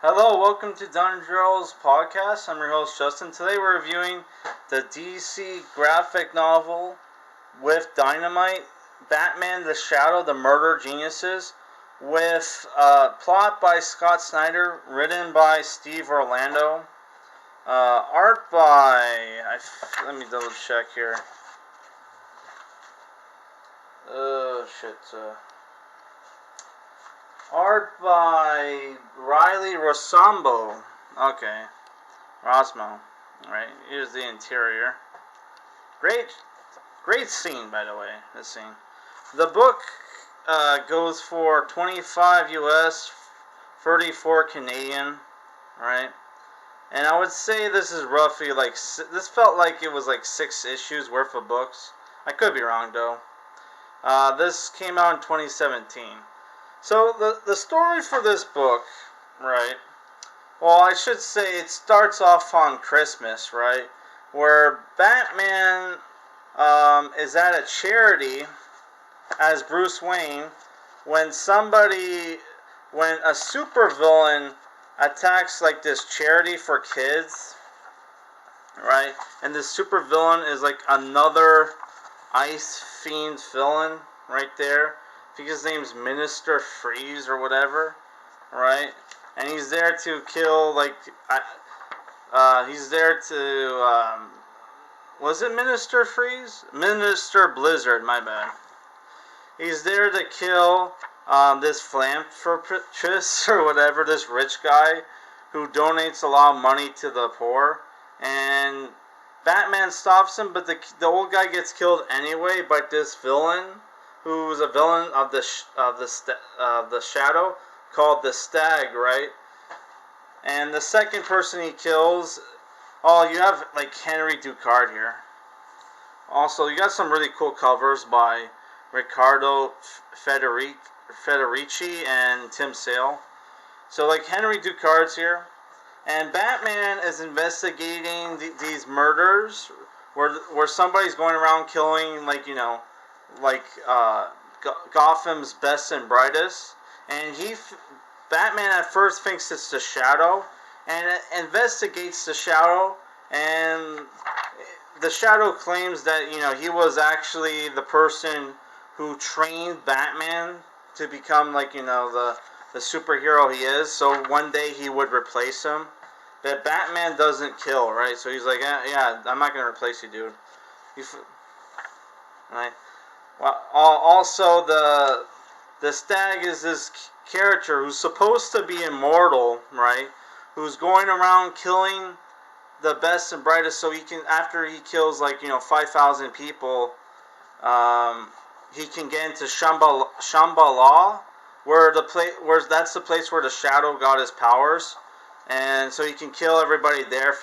Hello, welcome to Dungeon Girls Podcast. I'm your host Justin. Today we're reviewing the DC graphic novel with Dynamite, Batman: The Shadow, The Murder Geniuses, with plot by Scott Snyder, written by Steve Orlando, art by let me double check here. Oh shit. Art by Riley Rossmo. Okay. Rossmo. Alright, here's the interior. Great scene, by the way, this scene. The book goes for 25 US, 34 Canadian, right? And I would say this is roughly like, this felt like it was like 6 issues worth of books. I could be wrong, though. This came out in 2017. So the story for this book, right? Well, I should say it starts off on Christmas, right? Where Batman is at a charity as Bruce Wayne when a supervillain attacks like this charity for kids, right? And this supervillain is like another Ice Fiend villain right there. I think his name's Minister Freeze or whatever, right? And he's there to kill, like, he's there to, was it Minister Freeze? Minister Blizzard, my bad. He's there to kill, this philanthropist or whatever, this rich guy who donates a lot of money to the poor. And Batman stops him, but the old guy gets killed anyway by this villain, who's a villain of the Shadow, called the Stag, right? And the second person he kills, you have like Henry Ducard here. Also, you got some really cool covers by Riccardo Federici and Tim Sale. So like Henry Ducard's here, and Batman is investigating these murders where somebody's going around killing, like, you know, like Gotham's best and brightest, and Batman at first thinks it's the Shadow, and investigates the Shadow, and the Shadow claims that, you know, he was actually the person who trained Batman to become, like, you know, the superhero he is, so one day he would replace him. But Batman doesn't kill, right? So he's like, yeah, I'm not gonna replace you, dude. Right? Well, also the Stag is this character who's supposed to be immortal, right? Who's going around killing the best and brightest, so he can, after he kills, like, you know, 5,000 people, he can get into Shambhala, where that's the place where the Shadow got his powers, and so he can kill everybody there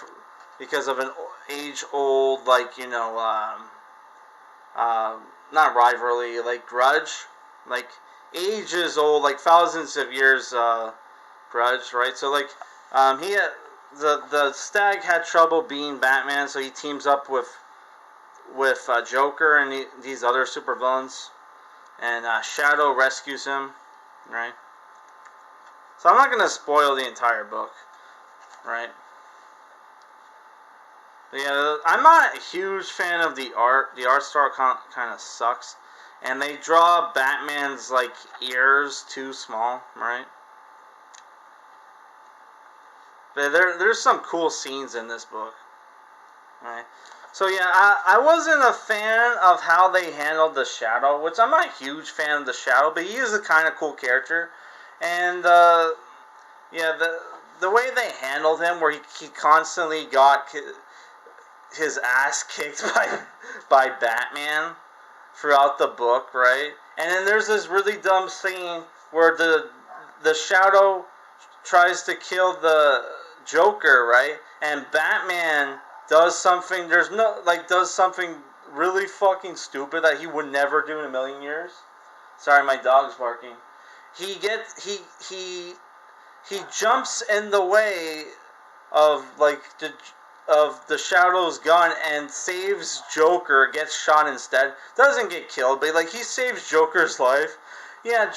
because of an age-old, like, you know, not rivalry, like grudge, like ages old, like thousands of years grudge, right? So like, the Stag had trouble being Batman, so he teams up with Joker and these other supervillains, and Shadow rescues him, right? So I'm not gonna spoil the entire book, right? But yeah, I'm not a huge fan of the art. The art style kind of sucks. And they draw Batman's, like, ears too small, right? But there's some cool scenes in this book, right? So yeah, I wasn't a fan of how they handled the Shadow, which I'm not a huge fan of the Shadow, but he is a kind of cool character. And, yeah, the way they handled him, where he constantly got his ass kicked by Batman throughout the book, right? And then there's this really dumb scene where the Shadow tries to kill the Joker, right? And Batman does something does something really fucking stupid that he would never do in a million years. Sorry, my dog's barking. He jumps in the way of, like, the Shadow's gun and saves Joker, gets shot instead. Doesn't get killed, but, like, he saves Joker's life. Yeah,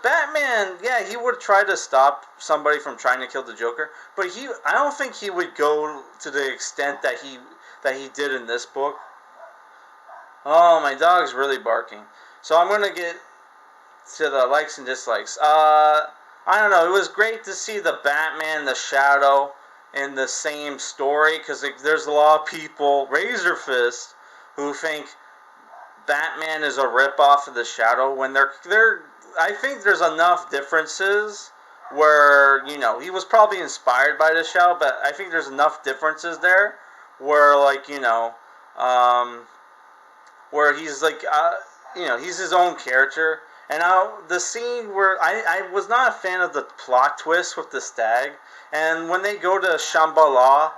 Batman, yeah, he would try to stop somebody from trying to kill the Joker, but I don't think he would go to the extent that he did in this book. Oh, my dog's really barking. So I'm gonna get to the likes and dislikes. I don't know. It was great to see the Batman, the Shadow, in the same story, because there's a lot of people, Razor Fist, who think Batman is a ripoff of the Shadow when they're. I think there's enough differences where he was probably inspired by the Shadow, but I think there's enough differences there where where he's he's his own character. And now the scene where I was not a fan of the plot twist with the stag, and when they go to Shambhala,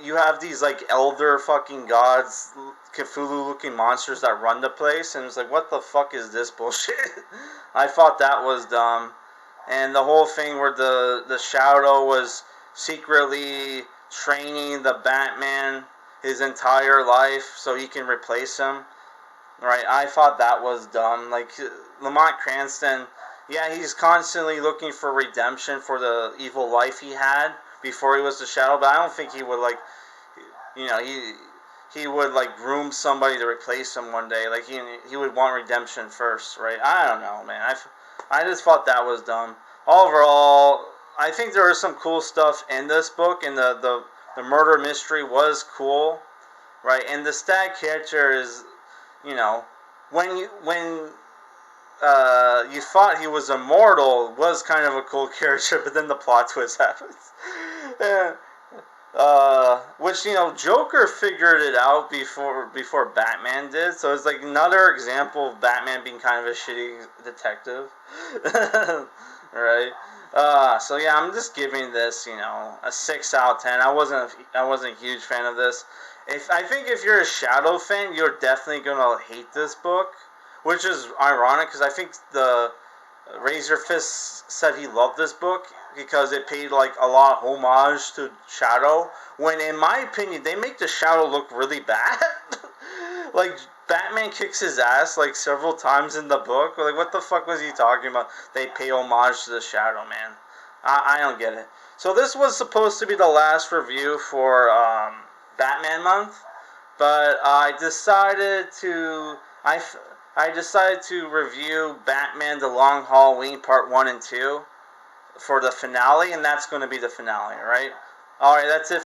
you have these elder fucking gods, Cthulhu looking monsters that run the place, and it's like, what the fuck is this bullshit? I thought that was dumb. And the whole thing where the Shadow was secretly training the Batman his entire life so he can replace him. Right, I thought that was dumb. Lamont Cranston, yeah, he's constantly looking for redemption for the evil life he had before he was the Shadow, but I don't think he would he would groom somebody to replace him one day. He would want redemption first, right? I don't know, man. I just thought that was dumb. Overall, I think there was some cool stuff in this book, and the murder mystery was cool, right? And the stag character is. When you thought he was immortal was kind of a cool character, but then the plot twist happens. Which Joker figured it out before Batman did, so it's another example of Batman being kind of a shitty detective, right? So yeah, I'm just giving this a 6 out of 10. I wasn't a huge fan of this. I think if you're a Shadow fan, you're definitely gonna hate this book, which is ironic because I think the Razor Fist said he loved this book because it paid a lot of homage to Shadow. When in my opinion, they make the Shadow look really bad. Batman kicks his ass several times in the book. What the fuck was he talking about? They pay homage to the Shadow, man. I don't get it. So this was supposed to be the last review for Batman month, but I decided to review Batman: The Long Halloween Part 1 and 2 for the finale, and that's going to be the finale, right? Alright, that's it